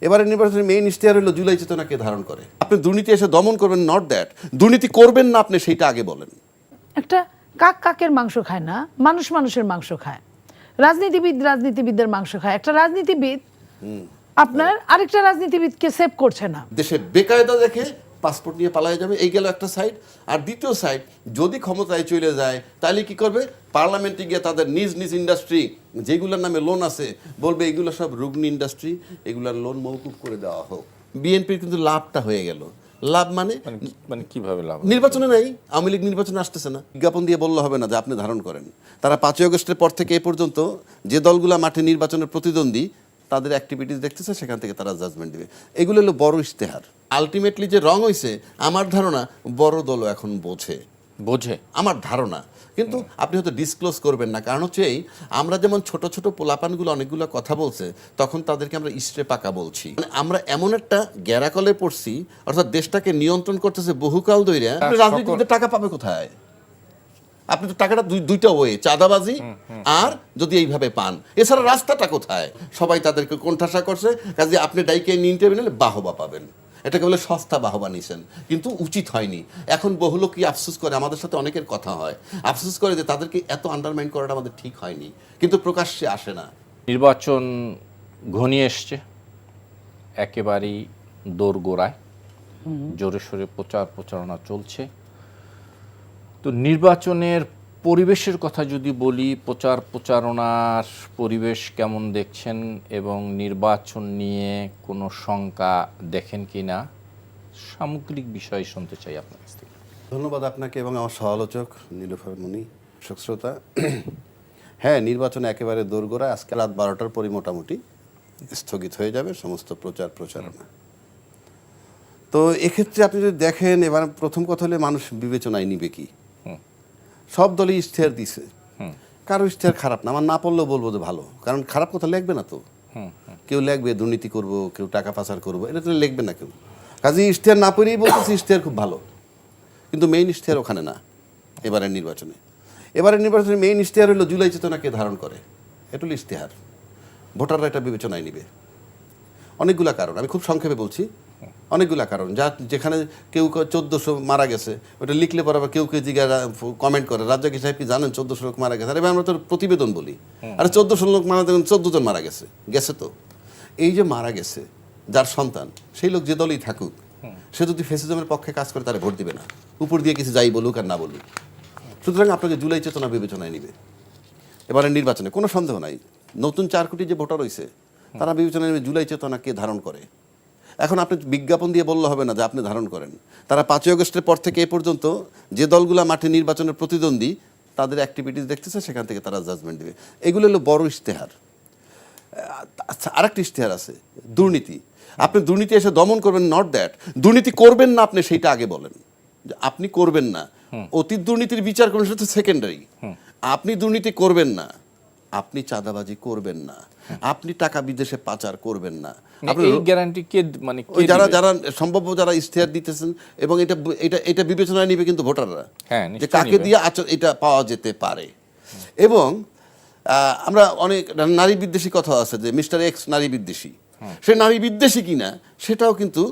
এবারে নির্বাচনের মেইন ইশতেহার হলো জুলাই চেতনাকে ধারণ করে। আপনি দুর্নীতি এসে দমন করবেন, নট দ্যাট দুর্নীতি করবেন না আপনি, সেইটা আগে বলেন। একটা কাক কাকের মাংস খায় না, মানুষ মানুষের মাংস খায়। রাজনীতিবিদ রাজনীতিবিদদের মাংস খায়। একটা রাজনীতিবিদ আপনার আরেকটা রাজনীতিবিদকে সেভ করছে না। দেশে বেকায়দা দেখে পাসপোর্ট নিয়ে পালায় যাবে, এই গেল একটা সাইড। আর দ্বিতীয় সাইড, যদি ক্ষমতায় চলে যায় তাহলে কি করবে? পার্লামেন্টে গিয়ে তাদের নিজ নিজ ইন্ডাস্ট্রি যেগুলোর নামে লোন আছে বলবে এগুলো সব রুগ্ন ইন্ডাস্ট্রি, এগুলোর লোন মওকুফ করে দেওয়া হোক। বিএনপির কিন্তু লাভটা হয়ে গেল। লাভ মানে কিভাবে লাভ? নির্বাচনে নাই, আওয়ামী লীগ নির্বাচনে আসতেছে না, বিজ্ঞাপন দিয়ে বললে হবে না যে আপনি ধারণ করেন। তারা 5ই আগস্টের পর থেকে এ পর্যন্ত যে দলগুলা মাঠে নির্বাচনের প্রতিদ্বন্দ্বী তাদের অ্যাক্টিভিটিস দেখতেছে, সেখান থেকে তারা জাজমেন্ট দিবে। এগুলো হলো বড় ইশতেহার। আলটিমেটলি যে রং হয়েছে আমার ধারণা বড় দলও এখন বোঝে আমার ধারণা, কিন্তু আপনি হয়তো ডিসক্লোজ করবেন না। কারণ হচ্ছে এই, আমরা যেমন ছোট ছোট পোলাপানগুলো অনেকগুলো কথা বলছে, তখন তাদেরকে আমরা ইস্টে পাকা বলছি। মানে আমরা এমন একটা গ্যারাকলে পড়ছি, অর্থাৎ দেশটাকে নিয়ন্ত্রণ করতেছে বহুকাল ধরে। রাজনীতিতে টাকা পাবে কোথায়? আপনি তো টাকাটা দুইটা ওয়ে, চাঁদাবাজি আর যদি এইভাবে পান, এছাড়া রাস্তাটা কোথায়? সবাই তাদেরকে কোণঠাসা করছে, কাজে আপনি ডাইকে নিতে নিলে বাহবা পাবেন। এটাকে বলে সস্তা বাহবা নিছেন, কিন্তু উচিত হয়নি। এখন বহু লোক কি আফসোস করে, আমাদের সাথে অনেকের কথা হয়, আফসোস করে যে তাদেরকে এত আন্ডারমাইন করাটা আমাদের ঠিক হয়নি, কিন্তু প্রকাশ্যে আসে না। নির্বাচন ঘনিয়ে এসছে, একেবারেই দোরগোড়ায়, জোরে সোরে প্রচারণা চলছে। তো নির্বাচনের পরিবেশের কথা যদি বলি, প্রচারণার পরিবেশ কেমন দেখছেন এবং নির্বাচন নিয়ে কোনো শঙ্কা দেখেন কি না, সামগ্রিক বিষয় শুনতে চাই আপনার কাছ থেকে। ধন্যবাদ আপনাকে এবং আমার সহালোচক নীলুফার মনি, শ্রোতা। হ্যাঁ, নির্বাচনে একেবারে দোরগোড়া। আজকে রাত 12টার পরই মোটামুটি স্থগিত হয়ে যাবে সমস্ত প্রচারণা। তো এক্ষেত্রে আপনি যদি দেখেন, এবার প্রথম কথা হলে মানুষ বিবেচনায় নিবে কি? সব দলই ইশতেহার দিছে, কারো ইশতেহার খারাপ না, আমার না পড়লেও বলবো যে ভালো, কারণ খারাপ কথা লিখবে না তো। কেউ লিখবে দুর্নীতি করব, কেউ টাকা পাচার করবো, এটা তো লিখবে না কেউ। কাজে ইশতেহার না পড়েই বলতেছে ইশতেহার খুব ভালো, কিন্তু মেইন ইশতেহার ওখানে না। এবারের নির্বাচনে মেইন ইশতেহার হলো জুলাই চেতনাকে ধারণ করে, এটা হলো ইশতেহার। ভোটাররা এটা বিবেচনায় নিবে। অনেকগুলা কারণ, আমি খুব সংক্ষেপে বলছি। অনেকগুলা কারণ, যেখানে কেউ 1400 মারা গেছে, ওটা লিখলে পরে আবার কেউ জিজ্ঞাসা কমেন্ট করে, রাজ্জাকি সাহেব কি জানেন 1400 লোক মারা গেছে? আরে আমরা তো প্রতিবেদন বলি, আরে 1400 লোক মারা গেছে, 14 জন মারা গেছে তো। এই যে মারা গেছে যার সন্তান, সেই লোক যে দলই থাকুক, সে যদি ফ্যাসিজমের পক্ষে কাজ করে তাহলে ভোট দিবে না, উপর দিয়ে কিছু যাই বলুক আর না বলুক। সুতরাং আপনাকে জুলাই চেতনা বিবেচনায় নিবে এবারে নির্বাচনে, কোনো সন্দেহ নাই। নতুন 4 কোটি যে ভোটার হয়েছে, তারা বিবেচনায় নেবে জুলাই চেতনাকে ধারণ করে। এখন আপনি বিজ্ঞাপন দিয়ে বললে হবে না যে আপনি ধারণ করেন। তারা 5ই আগস্টের পর থেকে এ পর্যন্ত যে দলগুলা মাঠে নির্বাচনের প্রতিদ্বন্দ্বী তাদের অ্যাক্টিভিটিস দেখতেছে, সেখান থেকে তারা জাজমেন্ট দেবে। এগুলো হলো বড় ইশতেহার। আচ্ছা, আরেকটা ইশতেহার আছে, দুর্নীতি। আপনি দুর্নীতি এসে দমন করবেন, নট দ্যাট দুর্নীতি করবেন না আপনি, সেইটা আগে বলেন যে আপনি করবেন না। অতীত দুর্নীতির বিচার করবেন, সেটা সেকেন্ডারি। আপনি দুর্নীতি করবেন না, আপনি চাঁদাবাজি করবেন না, আপনি টাকা বিদেশে পাচার করবেন না। এই গ্যারান্টি কে, মানে যারা সম্ভাব্য যারা ইশতেহার দিতেছেন, এবং এটা বিবেচনায় নিবে কিন্তু ভোটাররা, যে কাকে দিয়ে এটা পাওয়া যেতে পারে। এবং আমরা অনেক নারী বিদ্বেষী কথা আছে, যে মিস্টার এক্স নারী বিদ্বেষী, সে নারী বিদ্বেষী কিনা সেটাও কিন্তু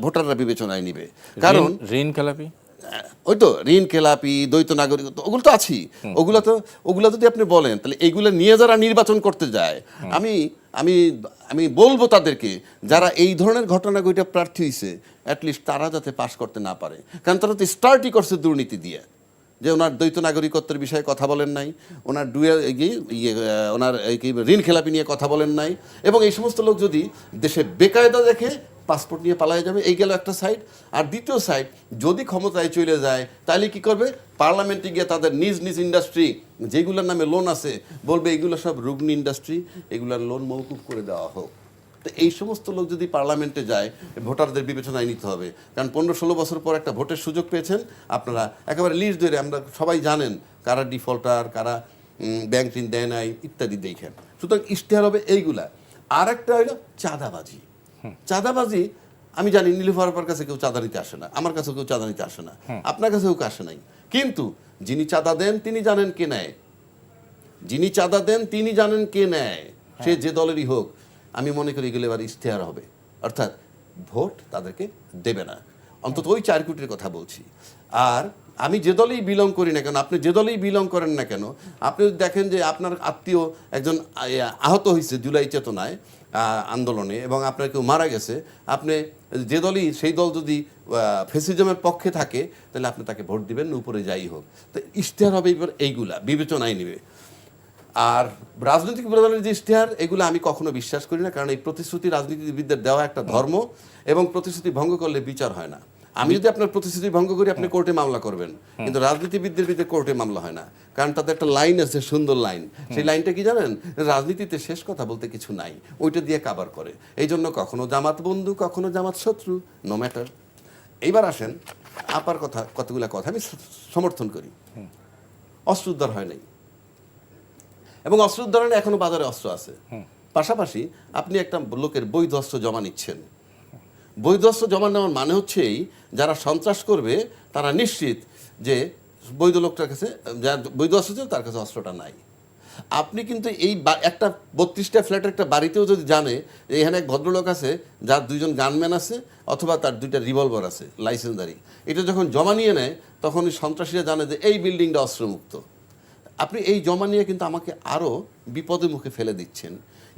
ভোটাররা বিবেচনায় নিবে। কারণ ঋণ খেলাপি, ওই তো ঋণ খেলাপি, দ্বৈত নাগরিকত্ব, ওগুলো তো আছেই। ওগুলো যদি আপনি বলেন, তাহলে এইগুলো নিয়ে যারা নির্বাচন করতে যায়, আমি বলবো তাদেরকে, যারা এই ধরনের ঘটনাগুলো প্রার্থী হয়েছে, অ্যাটলিস্ট তারা যাতে পাশ করতে না পারে। কারণ তারা তো স্টার্টই করছে দুর্নীতি দিয়ে, যে ওনার দ্বৈত নাগরিকত্বের বিষয়ে কথা বলেন নাই, ওনার ওনার ঋণ খেলাপি নিয়ে কথা বলেন নাই। এবং এই সমস্ত লোক যদি দেশে বেকায়দা দেখে পাসপোর্ট নিয়ে পালায় যাবে, এই গেল একটা সাইড। আর দ্বিতীয় সাইড, যদি ক্ষমতায় চলে যায় তাহলে কি করবে? পার্লামেন্টে গিয়ে তাদের নিজ নিজ ইন্ডাস্ট্রি যেগুলোর নামে লোন আছে বলবে এগুলো সব রুগ্ন ইন্ডাস্ট্রি, এগুলোর লোন মওকুফ করে দেওয়া হোক। তো এই সমস্ত লোক যদি পার্লামেন্টে যায়, ভোটারদের বিবেচনায় নিতে হবে। কারণ 15-16 বছর পর একটা ভোটের সুযোগ পেয়েছেন আপনারা, একেবারে লিস্ট ধরে আমরা সবাই জানেন কারা ডিফল্টার, কারা ব্যাংক ঋণ দেয় নাই ইত্যাদি দেখেন। সুতরাং ইশতেহার হবে এইগুলা। আর একটা হলো চাঁদাবাজি। চাঁদাবাজি আমি জানি নীলুফার কাছে কেউ চাঁদা নিতে আসে না, আমার কাছেও কেউ চাঁদা নিতে আসে না, আপনার কাছেও কেউ আসে নাই। কিন্তু যিনি চাঁদা দেন তিনি জানেন কে নেয়, যিনি চাঁদা দেন তিনি জানেন কে নেয়, সে যে দলেরই হোক। আমি মনে করি এগুলো এবার ইশতেহার হবে, অর্থাৎ ভোট তাদেরকে দেবে না, অন্তত ওই 4 কোটির কথা বলছি। আর আমি যে দলেই বিলং করি না কেন, আপনি যে দলেই বিলং করেন না কেন, আপনি যদি দেখেন যে আপনার আত্মীয় একজন আহত হয়েছে জুলাই চেতনায় আন্দোলনে এবং আপনার কেউ মারা গেছে, আপনি যে দলই সেই দল যদি ফ্যাসিজমের পক্ষে থাকে তাহলে আপনি তাকে ভোট দিবেন, উপরে যাই হোক। তো ইশতেহার হবে এবার এইগুলা বিবেচনায় নেবে। আর রাজনৈতিক দলের যে ইশতেহার, এগুলো আমি কখনো বিশ্বাস করি না, কারণ এই প্রতিশ্রুতি রাজনীতিবিদদের দেওয়া একটা ধর্ম, এবং প্রতিশ্রুতি ভঙ্গ করলে বিচার হয় না। আমি যদি আপনার প্রতিশ্রুতি ভঙ্গ করি, আপনি কোর্টে মামলা করবেন, কিন্তু রাজনীতিবিদদের বিরুদ্ধে কোর্টে মামলা হয় না, কারণ তাদের একটা লাইন আছে, সুন্দর লাইন। সেই লাইনটা কি জানেন? রাজনীতিতে শেষ কথা বলতে কিছু নাই, ওইটা দিয়ে কাভার করে। এই জন্য কখনো জামাত বন্ধু, কখনো জামাত শত্রু, নো ম্যাটার। এইবার আসেন আপার কথা, কতগুলা কথা আমি সমর্থন করি। অস্ত্র উদ্ধার হয় নাই, এবং অস্ত্র উদ্ধারণে এখনো বাজারে অস্ত্র আছে। পাশাপাশি আপনি একটা লোকের বৈধ অস্ত্র জমা নিচ্ছেন। বৈধ অস্ত্র জমা নেওয়ার মানে হচ্ছে যারা সন্ত্রাস করবে তারা নিশ্চিত যে বৈধ লোকটার কাছে, যার বৈধ অস্ত্র ছিল তার কাছে অস্ত্রটা নাই। আপনি কিন্তু এই একটা 32টা ফ্ল্যাটের একটা বাড়িতেও যদি জানে যে এখানে এক ভদ্রলোক আছে যার 2জন গানম্যান আছে অথবা তার 2টা রিভলভার আছে লাইসেন্সদারি, এটা যখন জমা নিয়ে নেয় তখন ওই সন্ত্রাসীরা জানে যে এই বিল্ডিংটা অস্ত্রমুক্ত। আপনি এই জমা নিয়ে কিন্তু আমাকে আরও বিপদের মুখে ফেলে দিচ্ছেন।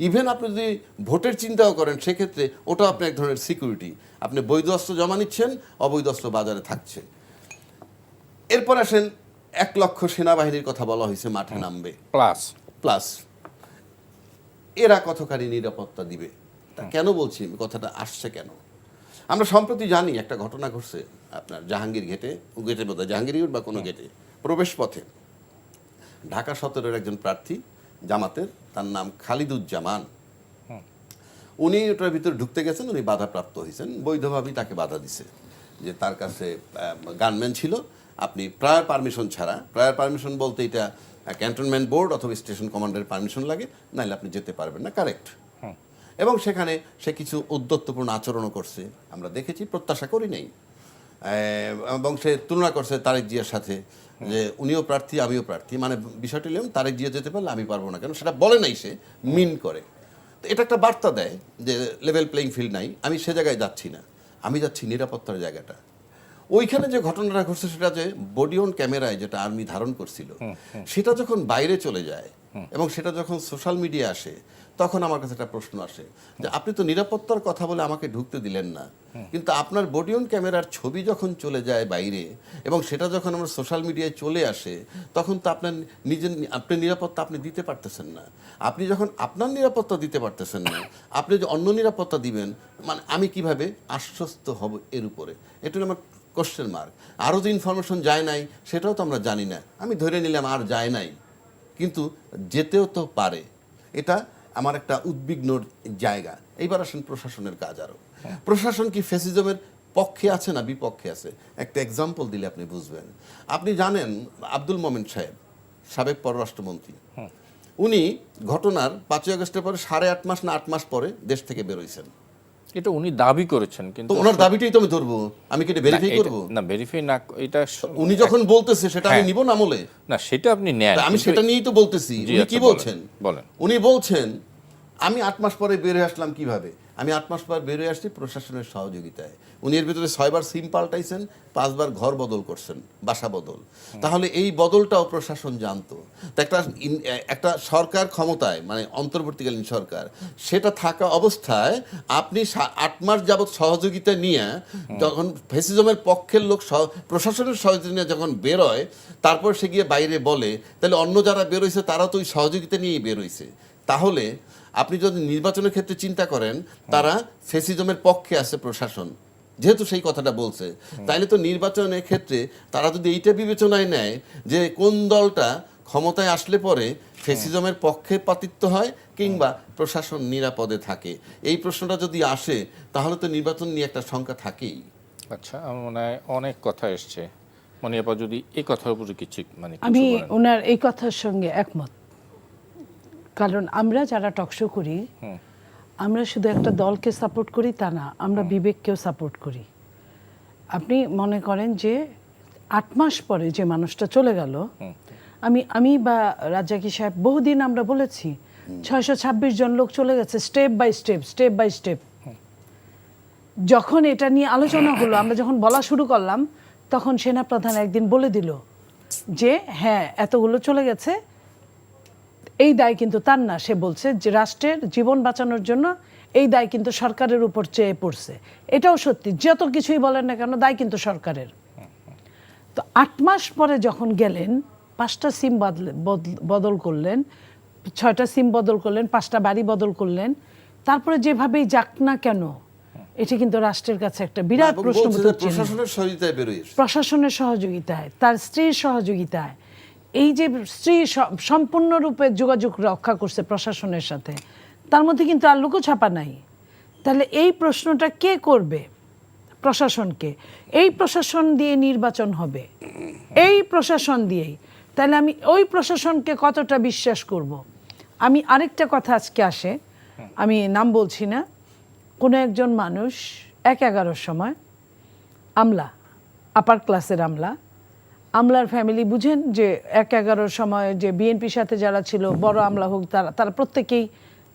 ইভেন আপনি যদি ভোটের চিন্তাও করেন, সেক্ষেত্রে ওটাও আপনি এক ধরনের সিকিউরিটি। আপনি বৈধ অস্ত্র জমা নিচ্ছেন, অবৈধ অস্ত্র বাজারে থাকছে। এরপর আসেন 1 লক্ষ সেনাবাহিনীর কথা বলা হয়েছে মাঠে নামবে প্লাস এরা কতখানি নিরাপত্তা দিবে, তা কেন বলছি কথাটা আসছে কেন? আমরা সম্প্রতি জানি একটা ঘটনা ঘটছে আপনার জাহাঙ্গীর গেটে বোধহয় জাহাঙ্গীর গেট বা কোনো গেটে প্রবেশ পথে ঢাকা 17-এর একজন প্রার্থী জামাতের, তার নাম খালিদুজ্জামান। উনি ওটার ভিতরে ঢুকতে গেছেন, উনি বাধাপ্রাপ্ত হয়েছেন, বৈধভাবেই তাকে বাধা দিছে যে তার কাছে গানম্যান ছিল। আপনি প্রায়র পারমিশন ছাড়া, প্রায়র পারমিশন বলতে এটা ক্যান্টনমেন্ট বোর্ড অথবা স্টেশন কমান্ডারের পারমিশন লাগে, নাহলে আপনি যেতে পারবেন না, কারেক্ট। এবং সেখানে সে কিছু উদ্যত্তপূর্ণ আচরণও করছে, আমরা দেখেছি, প্রত্যাশা করি নাই। এবং সে তুলনা করছে তারেক জিয়ার সাথে যে উনিও প্রার্থী আমিও প্রার্থী, মানে বিষয়টি নিলাম তারেক জিয়া যেতে পারলে আমি পারবো না কেন, সেটা বলে নাই, সে মিন করে। তো এটা একটা বার্তা দেয় যে লেভেল প্লেইং ফিল্ড নাই, আমি সে জায়গায় যাচ্ছি না, আমি যাচ্ছি নিরাপত্তার জায়গাটা। ওইখানে যে ঘটনাটা ঘটছে সেটা যে বডি অন ক্যামেরায় যেটা আর্মি ধারণ করছিল, সেটা যখন বাইরে চলে যায় এবং সেটা যখন সোশ্যাল মিডিয়া আসে, তখন আমার কাছে একটা প্রশ্ন আসে যে আপনি তো নিরাপত্তার কথা বলে আমাকে ঢুকতে দিলেন না, কিন্তু আপনার বডি অন ক্যামেরার ছবি যখন চলে যায় বাইরে এবং সেটা যখন আমার সোশ্যাল মিডিয়ায় চলে আসে, তখন তো আপনার আপনার নিরাপত্তা আপনি দিতে পারতেছেন না। আপনি যখন আপনার নিরাপত্তা দিতে পারতেছেন না, আপনি যে অন্য নিরাপত্তা দিবেন, মানে আমি কিভাবে আশ্বস্ত হব এর উপরে, এটা আমার কোশ্চেন মার্ক। আরও যে ইনফরমেশন যায় নাই সেটাও তো আমরা জানি না, আমি ধরে নিলাম আর যায় নাই, কিন্তু যেতেও তো পারে। এটা আমার একটা উদ্বিগ্নর জায়গা। এইবার আসেন প্রশাসনের কাজ। আরও প্রশাসন কি ফ্যাসিজমের পক্ষে আছে না বিপক্ষে আছে? একটা এক্সাম্পল দিলে আপনি বুঝবেন। আপনি জানেন আব্দুল মোমেন সাহেব, সাবেক পররাষ্ট্রমন্ত্রী, উনি ঘটনার 5ই আগস্টের পরে 8.5 মাস না 8 মাস পরে দেশ থেকে বেরোইছেন। এটা উনি দাবি করেছেন, কিন্তু ওনার দাবিটাই তো আমি ধরবো, আমি কি এটা ভেরিফাই করবো? না, ভেরিফাই না, এটা উনি যখন বলতেছে সেটা আমি নিব না আমলে? না, সেটা আপনি নেন, আমি সেটা নিয়েই তো বলতেছি। উনি কি বলছেন? বলেন। উনি বলছেন আমি 8 মাস পরে বের হয়ে আসলাম। কিভাবে? আমি 8 মাস পর বের হয়ে আসছি প্রশাসনের সহযোগিতায়। উনি এর ভিতরে 6 বার সিম পাল্টাইছেন, 5 বার ঘর বদল করছেন, বাসা বদল। তাহলে এই বদলটাও প্রশাসন জানতো। তো একটা সরকার ক্ষমতায়, মানে অন্তর্বর্তীকালীন সরকার, সেটা থাকা অবস্থায় আপনি 8 মাস যাবৎ সহযোগিতা নিয়ে যখন ফ্যাসিজমের পক্ষের লোক প্রশাসনের সহযোগিতা নিয়ে যখন বেরোয়, তারপর সে গিয়ে বাইরে বলে, তাহলে অন্য যারা বেরোইছে তারা তো ওই সহযোগিতা নিয়েই বেরোইছে। তাহলে আপনি যদি নির্বাচনের ক্ষেত্রে চিন্তা করেন, তারা ফ্যাসিজমের পক্ষে আছে প্রশাসন, যেহেতু সেই কথাটা বলছে, তাইলে তো নির্বাচনের ক্ষেত্রে তারা যদি এইটা বিবেচনায় নেয় যে কোন দলটা ক্ষমতায় আসলে পরে ফ্যাসিজমের পক্ষে পাতিত্ব হয় কিংবা প্রশাসন নিরাপদে থাকে, এই প্রশ্নটা যদি আসে, তাহলে তো নির্বাচন নিয়ে একটা শঙ্কা থাকেই। আচ্ছা, আমার মনে হয় অনেক কথা এসছে, মনিয়াপা যদি এই কথার উপরে কিছু আমি ওনার এই কথার সঙ্গে একমত। কারণ আমরা যারা টকশো করি, আমরা শুধু একটা দলকে সাপোর্ট করি তা না, আমরা বিবেককেও সাপোর্ট করি। আপনি মনে করেন যে 8 মাস পরে যে মানুষটা চলে গেল, আমি বা রাজ্জাকি সাহেব বহুদিন আমরা বলেছি 626 জন লোক চলে গেছে, স্টেপ বাই স্টেপ। যখন এটা নিয়ে আলোচনা হলো, আমরা যখন বলা শুরু করলাম, তখন সেনাপ্রধান একদিন বলে দিল যে হ্যাঁ এতগুলো চলে গেছে, এই দায় কিন্তু তার না। সে বলছে যে রাষ্ট্রের জীবন বাঁচানোর জন্য এই দায় কিন্তু সরকারের উপর চেয়ে পড়ছে। এটাও সত্যি, যত কিছুই বলেন না কেন দায় কিন্তু সরকারের। তো 8 মাস পরে যখন গেলেন, 5টা সিম বদল করলেন, 6টা সিম বদল করলেন, 5টা বাড়ি বদল করলেন, তারপরে যেভাবেই যাক না কেন এটা কিন্তু রাষ্ট্রের কাছে একটা বিরাট প্রশ্নবোধক চিহ্ন। প্রশাসনের সহযোগিতায় বেরোয়, প্রশাসনের সহযোগিতায়, তার স্ত্রীর সহযোগিতায়, এই যে স্ত্রী সম্পূর্ণরূপে যোগাযোগ রক্ষা করছে প্রশাসনের সাথে, তার মধ্যে কিন্তু আর লুকোছাপা নাই। তাহলে এই প্রশ্নটা কে করবে? প্রশাসনকে। এই প্রশাসন দিয়ে নির্বাচন হবে, এই প্রশাসন দিয়েই। তাহলে আমি ওই প্রশাসনকে কতটা বিশ্বাস করব? আমি আরেকটা কথা আজকে আসে, আমি নাম বলছি না, কোনো একজন মানুষ 1-11 সময় আমলা, আপার ক্লাসের আমলার ফ্যামিলি, বুঝেন যে 1-11 সময় যে বিএনপির সাথে যারা ছিল, বড় আমলা হোক, তারা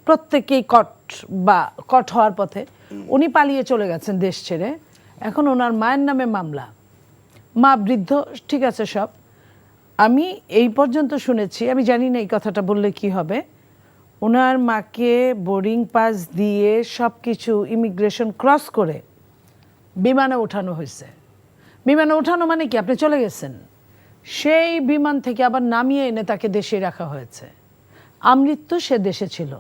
প্রত্যেকেই কট হওয়ার পথে। উনি পালিয়ে চলে গেছেন দেশ ছেড়ে। এখন ওনার মায়ের নামে মামলা, মা বৃদ্ধ, ঠিক আছে সব। আমি এই পর্যন্ত শুনেছি, আমি জানি না এই কথাটা বললে কি হবে, ওনার মাকে বোর্ডিং পাস দিয়ে সব কিছু ইমিগ্রেশন ক্রস করে বিমানে ওঠানো হয়েছে। বিমানে ওঠানো মানে কি? আপনি চলে গেছেন, সেই বিমান থেকে আবার নামিয়ে এনে তাকে দেশে রাখা হয়েছে। আমৃত্যু সে দেশে ছিল।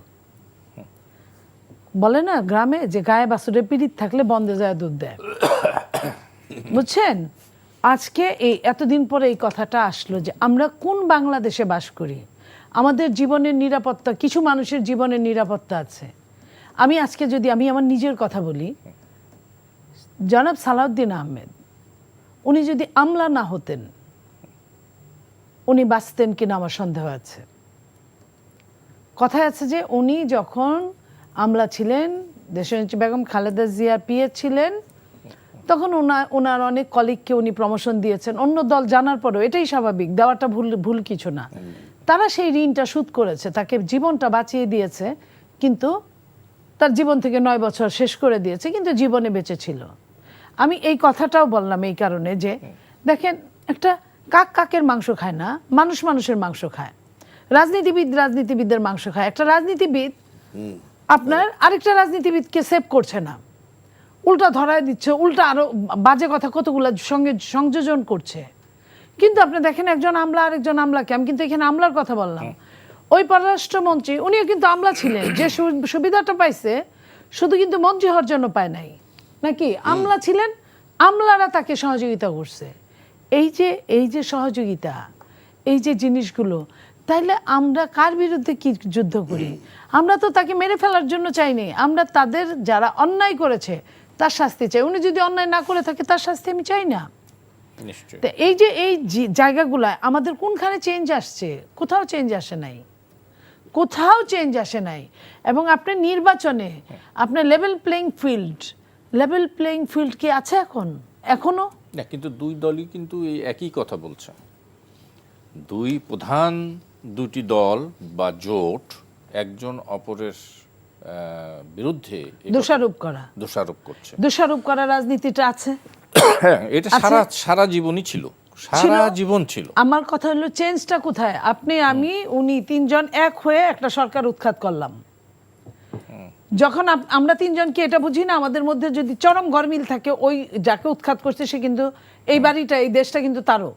বলে না গ্রামে যে গায়ে বাছুরের পিরিত থাকলে বন্ধে যায় দুধ দেয়, বুঝছেন? আজকে এই এতদিন পরে এই কথাটা আসলো যে আমরা কোন বাংলাদেশে বাস করি, আমাদের জীবনের নিরাপত্তা, কিছু মানুষের জীবনের নিরাপত্তা আছে। আমি আজকে যদি আমি আমার নিজের কথা বলি, জনাব সালাউদ্দিন আহমেদ উনি যদি আমলা না হতেন, উনি বাঁচতেন কিনা আমার সন্দেহ আছে। কথায় আছে যে উনি যখন আমলা ছিলেন, দেশনেত্রী বেগম খালেদা জিয়ার পিএ ছিলেন, তখন ওনার অনেক কলিগকে উনি প্রমোশন দিয়েছেন অন্য দল জানার পরেও। এটাই স্বাভাবিক, দেওয়াটা ভুল কিছু না। তারা সেই ঋণটা শোধ করেছে, তাকে জীবনটা বাঁচিয়ে দিয়েছে, কিন্তু তার জীবন থেকে 9 বছর শেষ করে দিয়েছে, কিন্তু জীবনে বেঁচে ছিল। আমি এই কথাটাও বললাম এই কারণে যে দেখেন, একটা কাকের মাংস খায় না, মানুষের মাংস খায়। রাজনীতিবিদদের মাংস খায়। একটা রাজনীতিবিদ আপনার আরেকটা রাজনীতিবিদকে সেভ করছে না, উল্টা ধরায় দিচ্ছে, উল্টা আরো বাজে কথা কতগুলো সঙ্গে সংযোজন করছে। কিন্তু আপনি দেখেন একজন আমলা আরেকজন আমলাকে, আমি কিন্তু এখানে আমলার কথা বললাম, ওই পররাষ্ট্রমন্ত্রী উনিও কিন্তু আমলা ছিলেন, যে সুবিধাটা পাইছে শুধু কিন্তু মন্ত্রী হওয়ার জন্য পায় নাই, নাকি আমলা ছিলেন, আমলারা তাকে সহযোগিতা করছে। এই যে সহযোগিতা, এই যে জিনিসগুলো, তাইলে আমরা কার বিরুদ্ধে কি যুদ্ধ করি? আমরা তো তাকে মেরে ফেলার জন্য চাইনি, আমরা তাদের যারা অন্যায় করেছে তার শাস্তি চাই। উনি যদি অন্যায় না করে থাকে তার শাস্তি আমি চাই না। তো এই জায়গাগুলো আমাদের কোনখানে চেঞ্জ আসছে? কোথাও চেঞ্জ আসে নাই। এবং আপনার নির্বাচনে আপনার লেভেল প্লেইং ফিল্ড কি আছে এখনো না? কিন্তু দুই দলই কিন্তু এই একই কথা বলছে। দুই প্রধান দুটি দল বা জোট একজন অপরের বিরুদ্ধে দোষারোপ করছে। দোষারোপ করা রাজনীতিটা আছে। হ্যাঁ, এটা সারা জীবনই ছিল, সারা জীবন ছিল। আমার কথা হলো চেঞ্জটা কোথায়? আমি উনি তিনজন এক হয়ে একটা সরকার উৎখাত করলাম। যখন আমরা তিনজন কি এটা বুঝি না, আমাদের মধ্যে যদি চরম গরমিল থাকে, ওই যাকে উৎখাত করছে সে কিন্তু এই বাড়িটা, এই দেশটা কিন্তু তারও,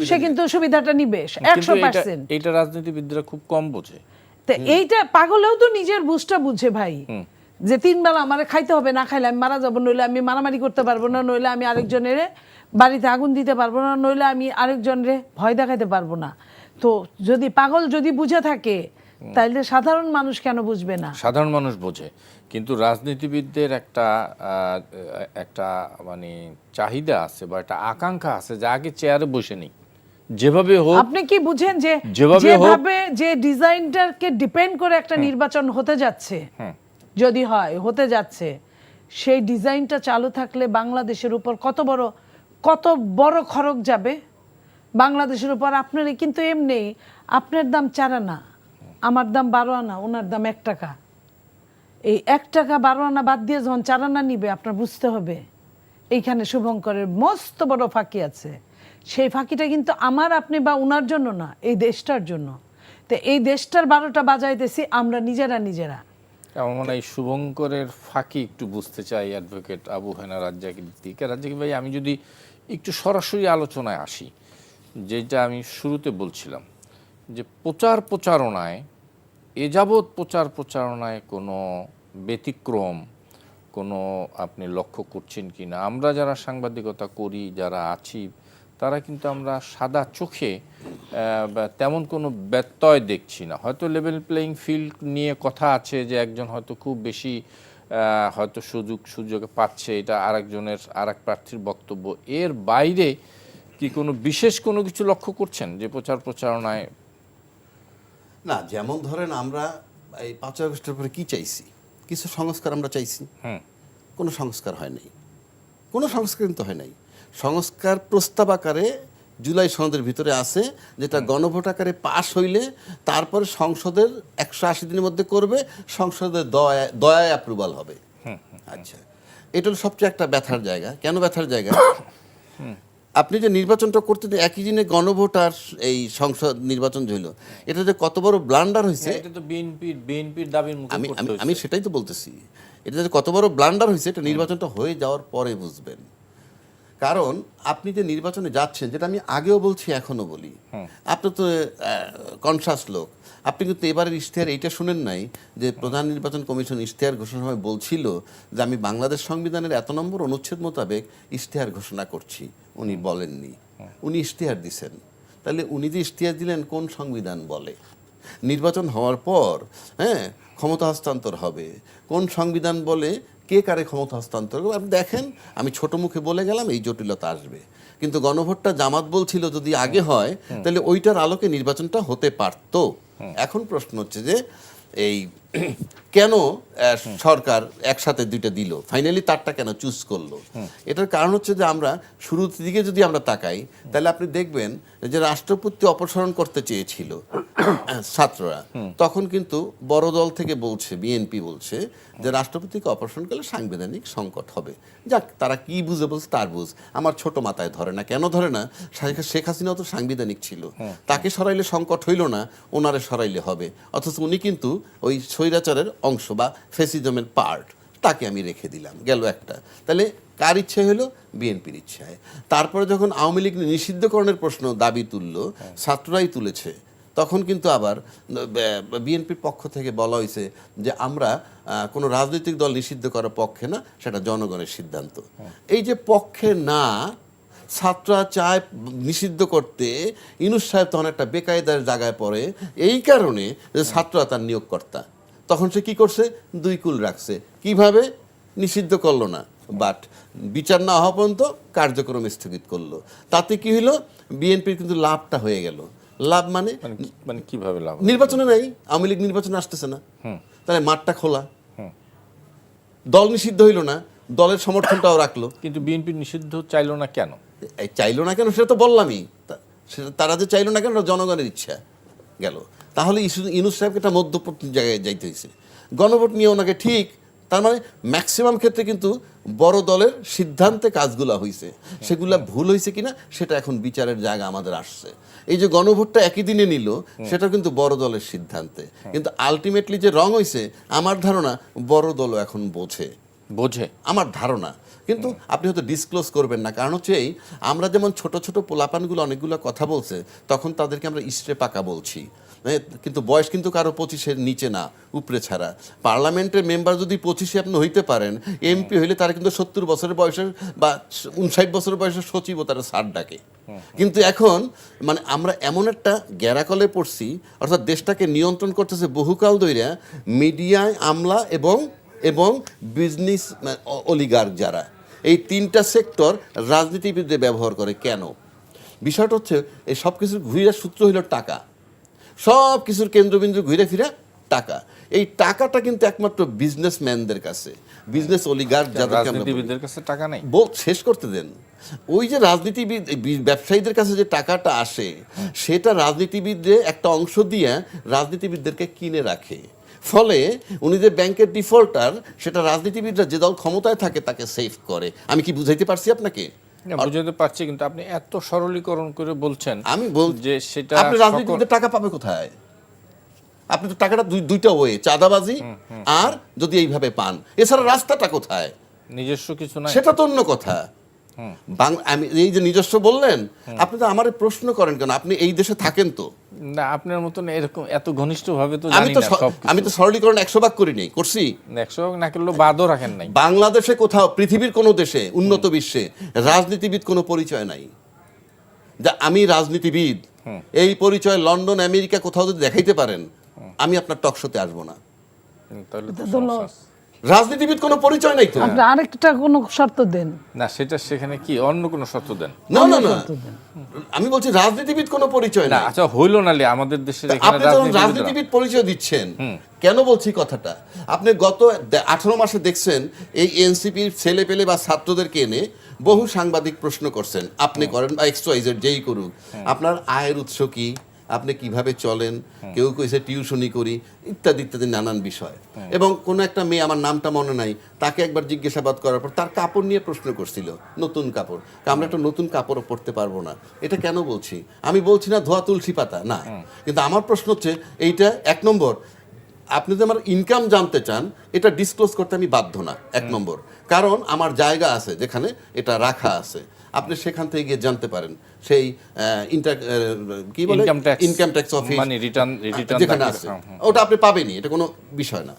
সে কিন্তু সুবিধাটা নিবে 100%। এটা রাজনীতিবিদরা খুব কম বোঝে। তো এইটা পাগলেও তো নিজের বুঝটা বুঝে ভাই, যে 3 বেলা আমারে খাইতে হবে, না খাইলে আমি মারা যাবো, নইলে আমি মারামারি করতে পারবো না, নইলে আমি আরেকজনের বাড়িতে আগুন দিতে পারবো না, নইলে আমি আরেকজনের ভয় দেখাতে পারবো না। তো যদি পাগল যদি বুঝে থাকে, তাইলে সাধারণ মানুষ কেন বুঝবে না? সাধারণ মানুষ বোঝে, কিন্তু রাজনীতিবিদদের একটা মানে চাহিদা আছে বা একটা আকাঙ্ক্ষা আছে যে আগে চেয়ারে বসে নেই, যেভাবে হোক। আপনি কি বুঝেন যে যেভাবে যে ডিজাইনটাকে ডিপেন্ড করে একটা নির্বাচন হতে যাচ্ছে, যদি হয় হতে যাচ্ছে, সেই ডিজাইনটা চালু থাকলে বাংলাদেশের উপর কত বড় খরচ যাবে বাংলাদেশের উপর। আপনার কিন্তু এমনি আপনার দাম চারা না, আমার দাম 12 আনা, ওনার দাম 1 টাকা। এই 1 টাকা 12 আনা বাদ দিয়ে যখন 4 আনা নিবে, আপনার বুঝতে হবে এইখানে শুভঙ্করের মস্ত বড় ফাঁকি আছে। সেই ফাঁকিটা কিন্তু আমার, আপনি বা ওনার জন্য না, এই দেশটার জন্য। তো এই দেশটার 12টা বাজাইতেছি আমরা নিজেরা। আমার মনে হয় এই শুভঙ্করের ফাঁকি একটু বুঝতে চাই অ্যাডভোকেট আবু হেনা রাজ্জাকের দিকে। রাজ্জাকি ভাই, আমি যদি একটু সরাসরি আলোচনায় আসি, যেটা আমি শুরুতে বলছিলাম যে প্রচারণায় এ যাবৎ প্রচারণায় কোনো ব্যতিক্রম কোনো আপনি লক্ষ্য করছেন কি না? আমরা যারা সাংবাদিকতা করি, যারা আছি, তারা কিন্তু আমরা সাদা চোখে তেমন কোনো ব্যত্যয় দেখছি না। হয়তো লেভেল প্লেয়িং ফিল্ড নিয়ে কথা আছে, যে একজন হয়তো খুব বেশি হয়তো সুযোগ পাচ্ছে, এটা আরেকজনের আরেক প্রার্থীর বক্তব্য। এর বাইরে কি কোনো বিশেষ কোনো কিছু লক্ষ্য করছেন যে প্রচারণায়? না, যেমন ধরেন আমরা এই 5 আগস্টের পরে কি চাইছি? কিছু সংস্কার আমরা চাইছি। কোনো সংস্কার হয় নাই, কোনো সংস্কার কিন্তু হয় নাই। সংস্কার প্রস্তাব আকারে জুলাই সনদের ভিতরে আছে, যেটা গণভোট আকারে পাশ হইলে তারপরে সংসদের 180 দিনের মধ্যে করবে, সংসদের দয়ায় অ্যাপ্রুভাল হবে। আচ্ছা, এটা হলো সবচেয়ে একটা ব্যথার জায়গা। কেন ব্যথার জায়গা? আপনি যে নির্বাচনটা করতে একই দিনে গণভোট আর এই সংসদ নির্বাচন হইল, এটা যে কত বড় ব্লান্ডার হয়েছে, এটা তো বিএনপির দাবির মুখে পড়তে হয়েছে। আমি সেটাই তো বলতেছি। এটা যে কত বড় ব্লান্ডার হয়েছে, এটা নির্বাচনটা হয়ে যাওয়ার পরে বুঝবেন। কারণ আপনি যে নির্বাচনে যাচ্ছেন, যেটা আমি আগেও বলছি এখনো বলি, আপনি তো কনসাস লোক, আপনি কিন্তু এবারের ইশতেহার এইটা শুনেন নাই যে প্রধান নির্বাচন কমিশন ইশতেহার ঘোষণার সময় বলছিল যে আমি বাংলাদেশ সংবিধানের এত নম্বর অনুচ্ছেদ মোতাবেক ইশতেহার ঘোষণা করছি। উনি বলেননি, উনি ইশতেহার দিছেন। তাহলে উনি যে ইশতেহার দিলেন কোন সংবিধান বলে? নির্বাচন হওয়ার পর ক্ষমতা হস্তান্তর হবে, কোন সংবিধান বলে কে কারে ক্ষমতা হস্তান্তর করবে? আপনি দেখেন, আমি ছোট মুখে বলে গেলাম, এই জটিলতা আসবে। কিন্তু গণভোটটা জামাত বলছিল যদি আগে হয় তাহলে ওইটার আলোকে নির্বাচনটা হতে পারতো। এখন প্রশ্ন হচ্ছে যে এই কেন সরকার একসাথে দুইটা দিল, ফাইনালি তারটা কেন চুজ করলো? এটার কারণ হচ্ছে যে আমরা শুরুর দিকে যদি আমরা তাকাই, তাহলে আপনি দেখবেন যে রাষ্ট্রপতি অপসারণ করতে চেয়েছিল ছাত্ররা, তখন কিন্তু বড় দল থেকে বলছে, বিএনপি বলছে যে রাষ্ট্রপতিকে অপসারণ করলে সাংবিধানিক সংকট হবে। যাক, তারা কি বুঝে বলছে তার বুঝ, আমার ছোট মাথায় ধরে না। কেন ধরে না? শেখ হাসিনাও তো সাংবিধানিক ছিল, তাকে সরাইলে সংকট হইল না, ওনারে সরাইলে হবে। অথচ উনি কিন্তু ওই স্বৈরাচারের অংশ বা ফ্যাসিজমের পার্ট, তাকে আমি রেখে দিলাম, গেল একটা। তাহলে কার ইচ্ছে হলো? বিএনপির ইচ্ছায়। তারপরে যখন আওয়ামী লীগ নিষিদ্ধকরণের প্রশ্ন দাবি তুললো, ছাত্ররাই তুলেছে, তখন কিন্তু আবার বিএনপির পক্ষ থেকে বলা হয়েছে যে আমরা কোনো রাজনৈতিক দল নিষিদ্ধ করার পক্ষে না, সেটা জনগণের সিদ্ধান্ত। এই যে পক্ষে না, ছাত্ররা চায় নিষিদ্ধ করতে, ইউনূস সাহেব তখন একটা বেকায়দার জায়গায় পড়ে, এই কারণে যে ছাত্ররা তার নিয়োগকর্তা। তখন সে কি করছে? 2 কুল রাখছে। কিভাবে? নিষিদ্ধ করলো না, বাট বিচার না হওয়া পর্যন্ত কার্যক্রম স্থগিত করলো। তাতে কি হলো? বিএনপির কিন্তু লাভটা হয়ে গেল। লাভ মানে কিভাবে লাভ? নির্বাচনে নাই, আওয়ামী লীগ নির্বাচনে আসতেছে না, তাহলে মাঠটা খোলা, দল নিষিদ্ধ হইল না, দলের সমর্থনটাও রাখলো। কিন্তু বিএনপি নিষিদ্ধ চাইলো না কেন? চাইলো না কেন সেটা তো বললামই। তারা যে চাইলো না কেন, জনগণের ইচ্ছা গেল। তাহলে ইউনূস সাহেবকে একটা মধ্যপ্রতি জায়গায় যাইতে হয়েছে। গণভোট নিয়ে ওনাকে ঠিক, তার মানে ম্যাক্সিমাম ক্ষেত্রে কিন্তু বড় দলের সিদ্ধান্তে কাজগুলো হয়েছে, সেগুলা ভুল হয়েছে কিনা সেটা এখন বিচারের জায়গা আমাদের আসছে। এই যে গণভোটটা একই দিনে নিল, সেটা কিন্তু বড় দলের সিদ্ধান্তে, কিন্তু আলটিমেটলি যে রং হয়েছে, আমার ধারণা বড় দলও এখন বোঝে, আমার ধারণা। কিন্তু আপনি হয়তো ডিসক্লোজ করবেন না, কারণ হচ্ছে এই আমরা যেমন ছোট ছোট পোলাপানগুলো অনেকগুলো কথা বলছে, তখন তাদেরকে আমরা ইস্টে পাকা বলছি, কিন্তু বয়স কিন্তু কারো 25-এর নিচে না, উপরে ছাড়া। পার্লামেন্টের মেম্বার যদি 25-এ আপনি হইতে পারেন, এমপি হইলে তারা কিন্তু 70 বছরের বয়সের বা 59 বছরের বয়সের সচিবও তারা স্যার ডাকে। কিন্তু এখন মানে আমরা এমন একটা গ্যারাকলে পড়ছি, অর্থাৎ দেশটাকে নিয়ন্ত্রণ করতেছে বহুকাল ধরে মিডিয়ায় আমলা এবং বিজনেস অলিগার্ক, যারা এই 3টা সেক্টর রাজনীতিবিদদের ব্যবহার করে। কেন? বিষয়টা হচ্ছে এই সব কিছুর ঘুরে সূত্র হইল টাকা, সব কিছুর কেন্দ্রবিন্দু ঘুরে ফিরে টাকা। এই টাকাটা কিন্তু একমাত্র বিজনেসম্যানদের কাছে, বিজনেস অলিগার্ক যাদেরকে আমরা বলি। রাজনীতিবিদদের কাছে টাকা নেই। শেষ করতে দেন। ওই যে রাজনীতিবিদ ব্যবসায়ীদের কাছে যে টাকাটা আসে, সেটা রাজনীতিবিদদের একটা অংশ দিয়ে রাজনীতিবিদদেরকে কিনে রাখে। ফলে উনি যে ব্যাংকের ডিফল্টার, সেটা রাজনীতিবিদরা যে দল ক্ষমতায় থাকে তাকে সেভ করে। আমি কি বুঝাইতে পারছি আপনাকে? না, বুঝাতে পারছি, কিন্তু আপনি এত সরলীকরণ করে বলছেন। আমি যে সেটা আপনি রাজনীতিবিদদের টাকা পাবে কোথায়? আপনি তো টাকাটা দুইটা ওয়ে, চাঁদাবাজি আর যদি এইভাবে পান, এছাড়া রাস্তাটা কোথায়? নিজস্ব কিছু নাই, সেটা তো অন্য কথা। আমি এই যে নিজস্ব বললেন, আপনি তো আমারে প্রশ্ন করেন কেন? আপনি এই দেশে থাকেন তো? না, আপনার মতন এরকম এত ঘনিষ্ঠভাবে তো আমি জানি তো না সবকিছু। আমি তো সরলীকরণ 100 ভাগ করি নাই, করছি। 100 ভাগ না করলেও বাদও রাখেন নাই। বাংলাদেশে কোথাও, পৃথিবীর কোনো দেশে, উন্নত বিশ্বে রাজনীতিবিদ কোনো পরিচয় নাই। যা আমি রাজনীতিবিদ এই পরিচয় লন্ডন আমেরিকা কোথাও যদি দেখাইতে পারেন, আমি আপনার টক শোতে আসবো না। তাহলে তো ধন্যবাদ। সমস্যা। রাজনীতিবিদ কোনো পরিচয় নাই তো। আপনি আরেকটা কোনো শর্ত দেন। না, সেটা সেখানে কি অন্য কোনো শর্ত দেন? না না না, শর্ত দেন। আমি বলছি রাজনীতিবিদ কোনো পরিচয় না, নাই। আচ্ছা, হইল নালে আমাদের দেশের এখানে আপনি যখন রাজনীতিবিদরা- রাজনীতিবিদ পরিচয় দিচ্ছেন, কেন বলছি কথাটা? আপনি গত 18 মাসে দেখছেন এই এনসিপির ছেলে পেলে বা ছাত্রদেরকে এনে বহু সাংবাদিক প্রশ্ন করছেন, আপনি করেন বা XYZ যেই করুক, আপনার আয়ের উৎস কি, আপনি কিভাবে চলেন, কেউ কইছে টিউশনি করি, ইত্যাদি ইত্যাদি নানান বিষয়। এবং কোন একটা মেয়ে, আমার নামটা মনে নাই, তাকে একবার জিজ্ঞাসাবাদ করার পর তার কাপড় নিয়ে প্রশ্ন করছিল, নতুন কাপড়। আমরা একটা নতুন কাপড়ও পরতে পারবো না। এটা কেন বলছি? আমি বলছি না ধোয়া তুলসী পাতা, না। কিন্তু আমার প্রশ্ন হচ্ছে এইটা, 1 নম্বর, আপনি যদি আমার ইনকাম জানতে চান, এটা ডিসক্লোজ করতে আমি বাধ্য না, 1 নম্বর। কারণ আমার জায়গা আছে যেখানে এটা রাখা আছে, আপনি সেখান থেকে গিয়ে জানতে পারেন। সেই কি বলে, ইনকাম ট্যাক্স অফিস, মানে রিটার্ন যেখানে আছে, ওটা আপনি পাবেনই, এটা কোনো বিষয় না।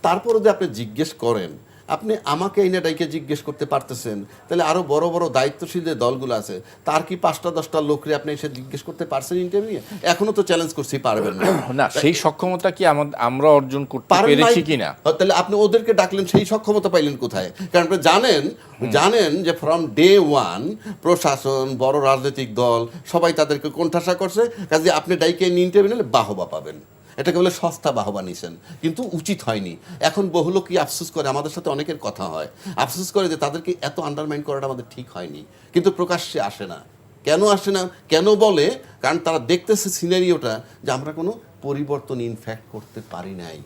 তারপরে যদি আপনি জিজ্ঞেস করেন, আপনি আমাকে এই ডাইকে জিজ্ঞেস করতে পারতেছেন, তাহলে আরো বড় বড় দায়িত্বশীল যে দলগুলো আছে, তার কি 5টা-10টা লোকরে আপনি এসে জিজ্ঞেস করতে পারছেন ইন্টারভিউ? এখনো তো চ্যালেঞ্জ করছি, পারবেন না। না, সেই সক্ষমতা কি আমরা অর্জন করতে পারেন নাই। পেরেছি কিনা? তাহলে আপনি ওদেরকে ডাকলেন, সেই সক্ষমতা পাইলেন কোথায়? কারণ আপনি জানেন যে ফ্রম ডে 1 প্রশাসন, বড় রাজনৈতিক দল সবাই তাদেরকে কোণঠাসা করছে, কাজে আপনি ডাইকে ইন্টারভিউ নিলে বাহবা পাবেন। এটাকে বলে সস্তা বাহবা নিছেন, কিন্তু উচিত হয়নি। এখন বহু লোক কি আফসোস করে, আমাদের সাথে অনেকের কথা হয়, আফসোস করে যে তাদেরকে এত আন্ডারমাইন করাটা আমাদের ঠিক হয়নি, কিন্তু প্রকাশ্যে আসে না। কেন আসে না? কেন বলে? কারণ তারা দেখতেছে সিনারিওটা যে আমরা কোনো পরিবর্তন ইনফ্যাক্ট করতে পারি নাই।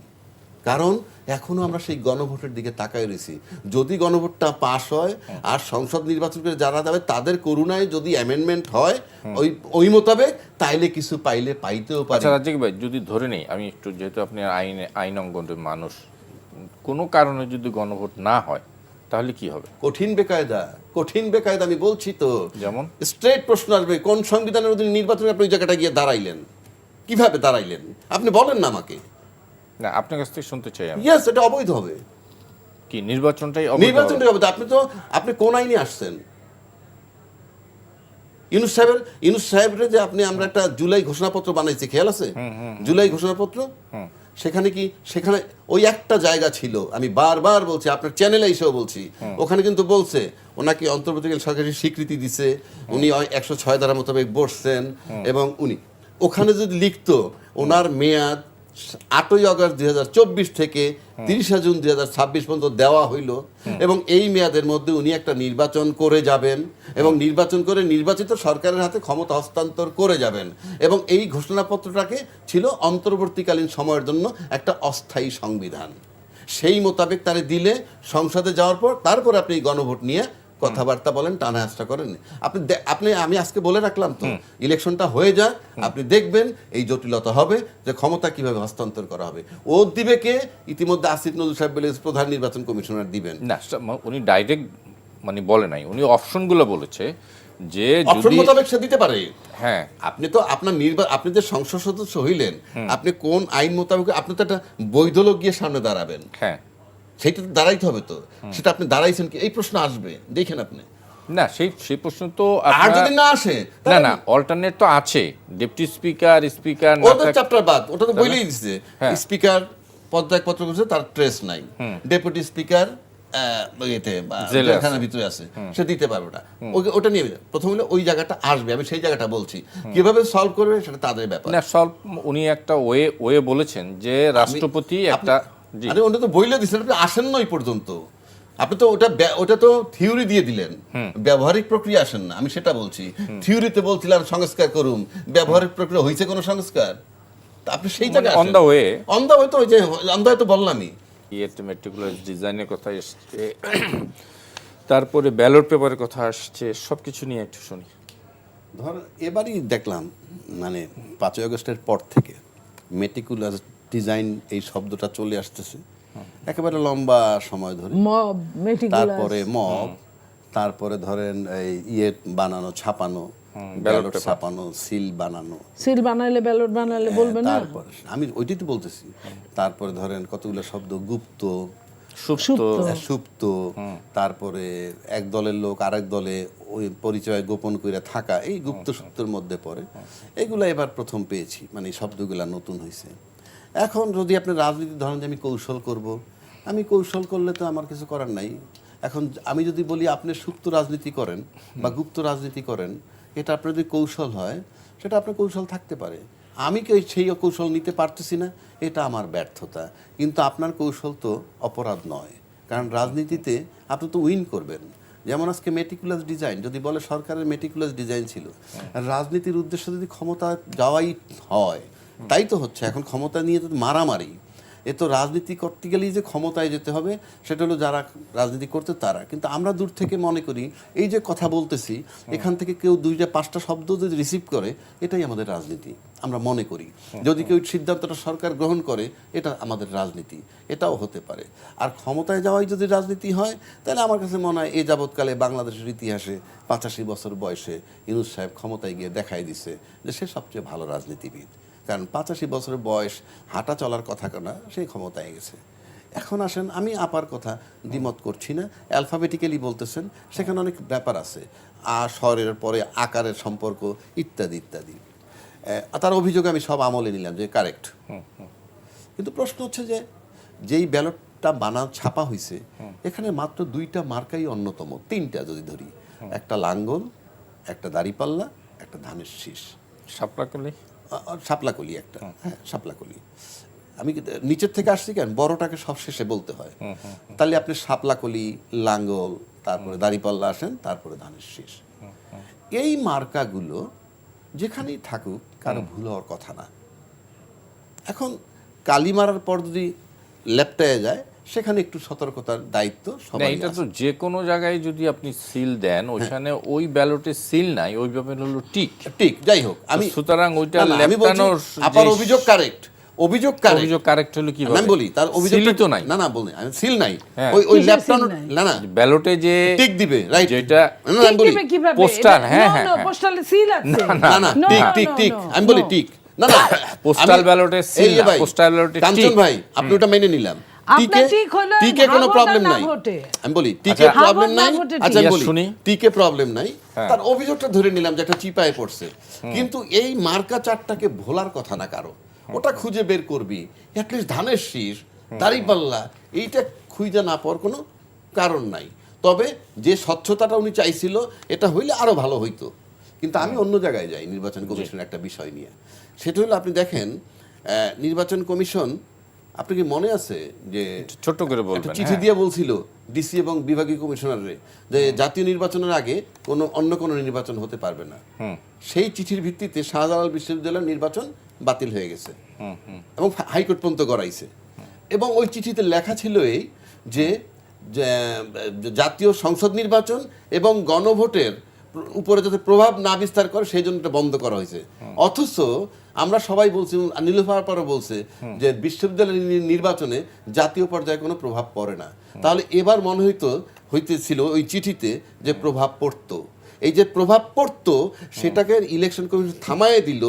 কারণ এখনো আমরা সেই গণভোটের দিকে তাকায় রয়েছি। যদি গণভোটটা পাস হয় আর সংসদ নির্বাচন করে যারা যাবে তাদের করুণায় যদি অ্যামেন্ডমেন্ট হয় ওই মোতাবেক, তাইলে কিছু পাইতেও পারে। আচ্ছা রাজ্জাক ভাই, যদি ধরে নেই, আমি একটু, যেহেতু আপনি আইন অঙ্গনের মানুষ, কোনো কারণে যদি গণভোট না হয় তাহলে কি হবে? কঠিন বেকায়দা আমি বলছি তো। যেমন স্ট্রেট প্রশ্ন আসবে, কোন সংবিধানের অধীনে নির্বাচনে আপনি ওই জায়গাটা গিয়ে দাঁড়াইলেন, কিভাবে দাঁড়াইলেন আপনি বলেন না আমাকে। না, আপনার কাছ থেকে শুনতে চাই আমি। ইয়েস, এটা অবৈধ হবে। কি নির্বাচনটাই অবৈধ হবে? নির্বাচনটাই অবৈধ। আপনি কোন আইনে আসছেন? ইউনূস সাহেবের যে আমরা একটা জুলাই ঘোষণাপত্র বানাইছি, খেয়াল আছে? জুলাই ঘোষণাপত্র, সেখানে ওই একটা জায়গা ছিল, আমি বারবার বলছি, আপনার চ্যানেলে এসেও বলছি, ওখানে কিন্তু বলছে ওনাকে অন্তর্বর্তীকালীন সরকারি স্বীকৃতি দিছে, উনি 106 ধারা মোতাবেক বসছেন, এবং উনি ওখানে যদি লিখতো ওনার মেয়াদ 8ই আগস্ট 2024 থেকে 30 জুন 2026 পর্যন্ত দেওয়া হইল, এবং এই মেয়াদের মধ্যে উনি একটা নির্বাচন করে যাবেন, এবং নির্বাচন করে নির্বাচিত সরকারের হাতে ক্ষমতা হস্তান্তর করে যাবেন, এবং এই ঘোষণাপত্রটাকে ছিল অন্তর্বর্তীকালীন সময়ের জন্য একটা অস্থায়ী সংবিধান, সেই মোতাবেক তারে দিলে সংসদে যাওয়ার পর তারপর আপনি গণভোট নিয়ে কথাবার্তা বলেন, টানা হাসটা করেন। আমি আজকে বলে রাখলাম তো, ইলেকশনটা হয়ে যায়, আপনি দেখবেন এই জটিলতা হবে যে ক্ষমতা কিভাবে হস্তান্তর করা হবে। ও দিবে কে? ইতিমধ্যে আসিফ নজরুল সাহেব বলে প্রধান নির্বাচন কমিশনার দিবেন। না, উনি ডাইরেক্ট মানে বলে নাই, উনি অপশনগুলো বলেছে যে অপশন যদি, মোতাবেক সে দিতে পারে। হ্যাঁ, আপনি তো আপনি যে সংসদ সদস্য হইলেন, আপনি কোন আইন মোতাবেক, আপনি তো একটা বৈধ লোক গিয়ে সামনে দাঁড়াবেন, হ্যাঁ, সেইটা তো দাঁড়াইতে হবে। তো সেটা আপনি দাঁড়াইছেন কি, এই প্রশ্ন আসবে, দেখেন আপনি। না, সেই প্রশ্ন তো আর যদি না আসে, না, অল্টারনেট তো আছে, ডেপুটি স্পিকার না ওদের চ্যাপ্টার বাদ, ওটা তো বলেই দিচ্ছে। হ্যাঁ। স্পিকার পদত্যাগপত্র করছে, তার ট্রেস নাই। ডেপুটি স্পিকার ইয়েতে বা জেলে জেলখানার ভিতরে আছে, সে দিতে পারবে না। ওটা নিয়ে প্রথম হলে ওই জায়গাটা আসবে, আমি সেই জায়গাটা বলছি, কিভাবে সলভ করবে সেটা তাদের ব্যাপার। না সলভ উনি একটা ওয়ে বলেছেন যে রাষ্ট্রপতি একটা জি আরে ওটা তো বইলে দিচ্ছেন, আপনি আসেন না ওই পর্যন্ত, আপনি তো ওটা তো থিওরি দিয়ে দিলেন, ব্যবহারিক প্রক্রিয়া আসেন না, আমি সেটা বলছি। থিওরিতে বলছিলাম সংস্কার করুন, ব্যবহারিক প্রক্রিয়া হয়েছে কোনো সংস্কার? তা আপনি সেই জায়গায় অন দ্য ওয়ে তো ওই যে অন দ্য ওয়ে তো বললামই। ইয়েতে মেট্রিকুলার ডিজাইনের কথা এসছে, তারপরে ব্যালট পেপারের কথা আসছে, সব কিছু নিয়ে একটু শুনি। ধর এবারই দেখলাম মানে 5ই আগস্টের পর থেকে মেটিকুলাস ডিজাইন এই শব্দটা চলে আসতেছে একেবারে লম্বা সময় ধরে। মব, মেটিকুলাস, তারপরে মব, তারপরে ধরেন এই ইয়ে বানানো, ছাপানো, ব্যালট ছাপানো, সিল বানানো, সিল বানাইলে ব্যালট বানাইলে বলবে না। তারপর আমি ওইটাই তো বলতেছি। তারপরে ধরেন কতগুলো শব্দ, গুপ্ত, সুপ্ত, তারপরে এক দলের লোক আরেক দলে ওই পরিচয় গোপন করে থাকা, এই গুপ্ত সুপ্তর মধ্যে পড়ে। এগুলা এবার প্রথম পেয়েছি, মানে এই শব্দগুলা নতুন হয়েছে। এখন যদি আপনি রাজনীতি ধরেন যে আমি কৌশল করব, আমি কৌশল করলে তো আমার কিছু করার নাই। এখন আমি যদি বলি আপনি সুপ্ত রাজনীতি করেন বা গুপ্ত রাজনীতি করেন, এটা আপনার যদি কৌশল হয়, সেটা আপনার কৌশল থাকতে পারে। আমি সেই কৌশল নিতে পারতেছি না, এটা আমার ব্যর্থতা। কিন্তু আপনার কৌশল তো অপরাধ নয়, কারণ রাজনীতিতে আপনি তো উইন করবেন। যেমন আজকে মেটিকুলাস ডিজাইন যদি বলে সরকারের মেটিকুলাস ডিজাইন ছিল, রাজনীতির উদ্দেশ্য যদি ক্ষমতা যাওয়াই হয়, তাই তো হচ্ছে। এখন ক্ষমতা নিয়ে তো মারামারি, এ তো রাজনীতি করতে গেলেই যে ক্ষমতায় যেতে হবে, সেটা হলো যারা রাজনীতি করতে তারা। কিন্তু আমরা দূর থেকে মনে করি এই যে কথা বলতেছি, এখান থেকে কেউ 2-5টা শব্দ যদি রিসিভ করে, এটাই আমাদের রাজনীতি আমরা মনে করি। যদি কেউ সিদ্ধান্তটা সরকার গ্রহণ করে, এটা আমাদের রাজনীতি, এটাও হতে পারে। আর ক্ষমতায় যাওয়াই যদি রাজনীতি হয়, তাহলে আমার কাছে মনে হয় এই যাবৎকালে বাংলাদেশের ইতিহাসে 85 বছর বয়সে ইউনূস সাহেব ক্ষমতায় গিয়ে দেখাই দিছে যে সে সবচেয়ে ভালো রাজনীতিবিদ। কারণ 85 বছরের বয়স, হাঁটা চলার কথা না, সেই ক্ষমতায় গেছে। এখন আসেন, আমি আপার কথা দ্বিমত করছি না, অ্যালফাবেটিক্যালি বলতেছেন, সেখানে অনেক ব্যাপার আছে, স্বরের পরে আকারের সম্পর্ক ইত্যাদি ইত্যাদি। তার অভিযোগ আমি সব আমলে নিলাম যে কারেক্ট। কিন্তু প্রশ্ন হচ্ছে যে যেই ব্যালটটা ছাপা হয়েছে, এখানে মাত্র 2টা মার্কাই অন্যতম, 3টা যদি ধরি, একটা লাঙ্গল, একটা দাড়িপাল্লা, একটা ধানের শীষ, শাপলাকলি একটা, হ্যাঁ শাপলাকলি। আমি নিচের থেকে আসছি কেন, বড়টাকে সব শেষে বলতে হয়। তাহলে আপনি শাপলাকলি, লাঙ্গল, তারপরে দাড়িপাল্লা আসেন, তারপরে ধানের শীষ। এই মার্কাগুলো যেখানেই থাকুক কারো ভুল হওয়ার কথা না। এখন কালি মারার পর যদি লেপটায় যায়, সেখানে একটু সতর্কতার দায়িত্ব সবাই। এটা তো যে কোনো জায়গায় যদি আপনি সিল দেন, ওইখানে ওই ব্যালটে সিল নাই, ওই ব্যাপারে হলো টিক। যাই হোক, আমি সুতরাং ওইটা আমি বলছি আপনার অভিযোগ কারেক্ট, অভিযোগ কারেক্ট হলো কিভাবে আমি বলি তার অভিযোগ তো নাই। না বলি আমি সিল নাই, ওই লেফটানো না ব্যালটে যে টিক দিবে, রাইট, যেটা আমি বলি পোস্টাল, হ্যাঁ হ্যাঁ পোস্টালে সিল আছে, না টিক আমি বলি টিক, না পোস্টাল ব্যালটে সিল না, পোস্টাল ব্যালটে টিক। কাঞ্চন ভাই, আপনি ওটা মেনে নিলাম, টিকে কোনো প্রবলেম নাই, আমি বলি টিকে প্রবলেম নাই। আচ্ছা আমি বলি টিকে প্রবলেম নাই, তার অভিযোগটা ধরে নিলাম যে একটা চিপায় পড়ছে। কিন্তু এই মার্কা চারটাকে ভোলার কথা না কারো, ওটা খুঁজে বের করবি। অ্যাটলিস্ট ধানের শীষ, দাড়িপাল্লা, এইটা খুঁজে না পাওয়ার কোনো কারণ নাই। তবে যে স্বচ্ছতাটা উনি চাইছিল, এটা হইলে আরো ভালো হইতো। কিন্তু আমি অন্য জায়গায় যাই নির্বাচন কমিশনের একটা বিষয় নিয়ে। সেটা হলো আপনি দেখেন নির্বাচন কমিশন, আপনি কি মনে আছে যে ছোট করে বলবেন, চিঠি দিয়ে বলছিল ডিসি এবং বিভাগীয় কমিশনারে যে জাতীয় নির্বাচনের আগে অন্য কোনো নির্বাচন হতে পারবে না। সেই চিঠির ভিত্তিতে শাহজালাল বিশ্ববিদ্যালয়ের নির্বাচন বাতিল হয়ে গেছে এবং হাইকোর্ট পর্যন্ত গড়াইছে। এবং ওই চিঠিতে লেখা ছিল এই যে জাতীয় সংসদ নির্বাচন এবং গণভোটের উপরে যাতে প্রভাব না বিস্তার করে সেই জন্য এটা বন্ধ করা হয়েছে। অথচ আমরা সবাই বলছি, নীলুফার পারও বলছে যে বিশ্ববিদ্যালয় নির্বাচনে জাতীয় পর্যায়ে কোনো প্রভাব পড়ে না। তাহলে এবার মনে হইতেছিল ওই চিঠিতে যে প্রভাব পড়তো। এই যে প্রভাব পড়তো সেটাকে ইলেকশন কমিশন থামাইয়ে দিল।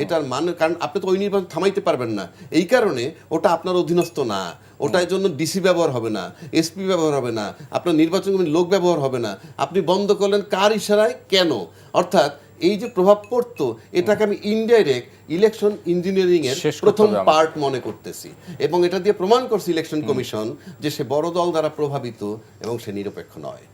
এটার মানে, কারণ আপনি তো ওই নির্বাচন থামাইতে পারবেন না, এই কারণে ওটা আপনার অধীনস্থ না, ওটার জন্য ডিসি ব্যবহার হবে না, এসপি ব্যবহার হবে না, আপনার নির্বাচন কমিটির লোক ব্যবহার হবে না। আপনি বন্ধ করলেন কার ইশারায়, কেন? অর্থাৎ এই যে প্রভাব পড়তো এটাকে আমি ইনডাইরেক্ট ইলেকশন ইঞ্জিনিয়ারিং এর শেষ করতে প্রথম হবে আমার। পার্ট মনে করতেছি, এবং এটা দিয়ে প্রমাণ করছে ইলেকশন কমিশন যে সে বড় দল দ্বারা প্রভাবিত এবং সে নিরপেক্ষ নয়।